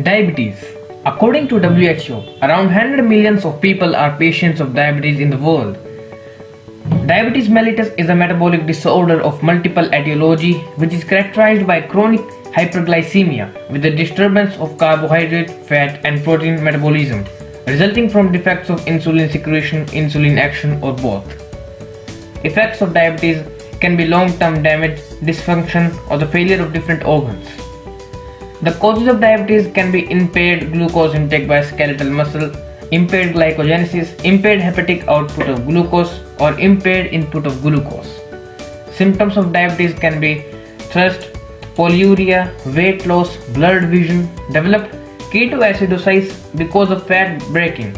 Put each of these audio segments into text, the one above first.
Diabetes. According to WHO, around 100 millions of people are patients of diabetes in the world. Diabetes mellitus is a metabolic disorder of multiple etiology which is characterized by chronic hyperglycemia with the disturbance of carbohydrate, fat and protein metabolism resulting from defects of insulin secretion, insulin action or both. Effects of diabetes can be long-term damage, dysfunction or the failure of different organs. The causes of diabetes can be impaired glucose intake by skeletal muscle, impaired glycogenesis, impaired hepatic output of glucose or impaired input of glucose. Symptoms of diabetes can be thirst, polyuria, weight loss, blurred vision, developed ketoacidosis because of fat breaking.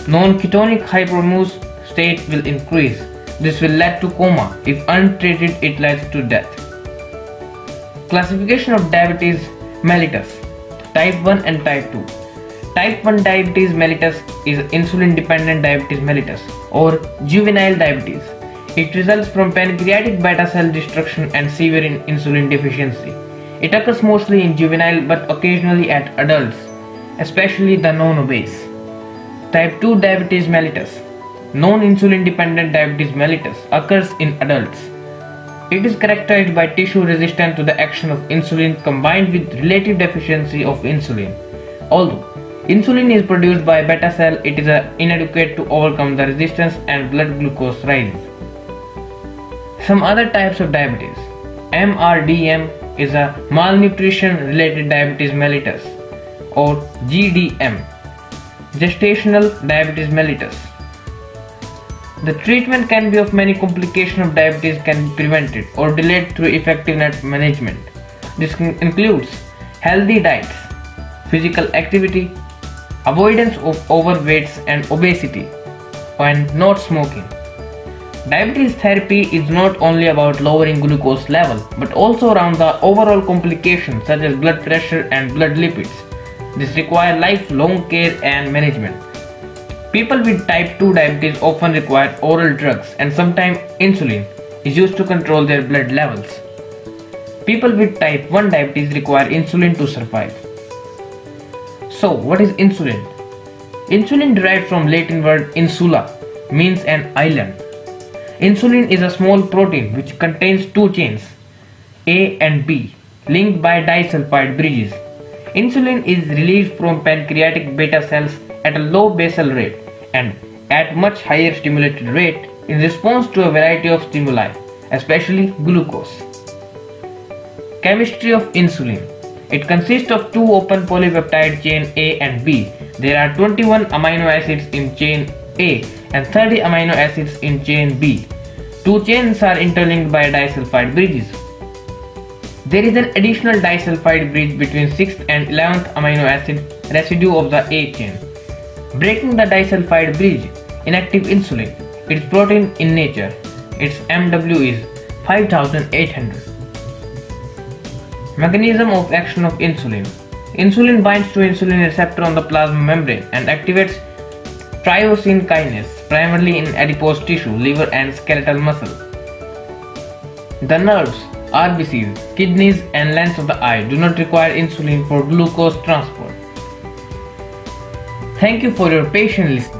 Non-ketonic hyperosmosis state will increase. This will lead to coma. If untreated, it leads to death. Classification of diabetes mellitus, type 1 and type 2. Type 1 diabetes mellitus is insulin-dependent diabetes mellitus or juvenile diabetes. It results from pancreatic beta cell destruction and severe insulin deficiency. It occurs mostly in juvenile but occasionally at adults, especially the non-obese. Type 2 diabetes mellitus, non-insulin dependent diabetes mellitus, occurs in adults. It is characterized by tissue resistance to the action of insulin combined with relative deficiency of insulin. Although insulin is produced by beta cell, it is inadequate to overcome the resistance and blood glucose rises. Some other types of diabetes. MRDM is a malnutrition related diabetes mellitus or GDM, gestational diabetes mellitus. The treatment can be of many complications of diabetes can be prevented or delayed through effective management. This includes healthy diets, physical activity, avoidance of overweight and obesity, and not smoking. Diabetes therapy is not only about lowering glucose level but also around the overall complications such as blood pressure and blood lipids. This requires lifelong care and management. People with type 2 diabetes often require oral drugs and sometimes insulin is used to control their blood levels. People with type 1 diabetes require insulin to survive. So, what is insulin? Insulin derived from Latin word insula, means an island. Insulin is a small protein which contains two chains, A and B, linked by disulfide bridges. Insulin is released from pancreatic beta cells at a low basal rate and at much higher stimulated rate in response to a variety of stimuli, especially glucose. Chemistry of insulin. It consists of two open polypeptide chain A and B. There are 21 amino acids in chain A and 30 amino acids in chain B. Two chains are interlinked by disulfide bridges. There is an additional disulfide bridge between 6th and 11th amino acid residue of the A chain. Breaking the disulfide bridge, inactive insulin. Its protein in nature. Its MW is 5800. Mechanism of action of insulin. Insulin binds to insulin receptor on the plasma membrane and activates tyrosine kinase, primarily in adipose tissue, liver and skeletal muscle. The nerves, RBCs, kidneys and lens of the eye do not require insulin for glucose transport. Thank you for your patient listening.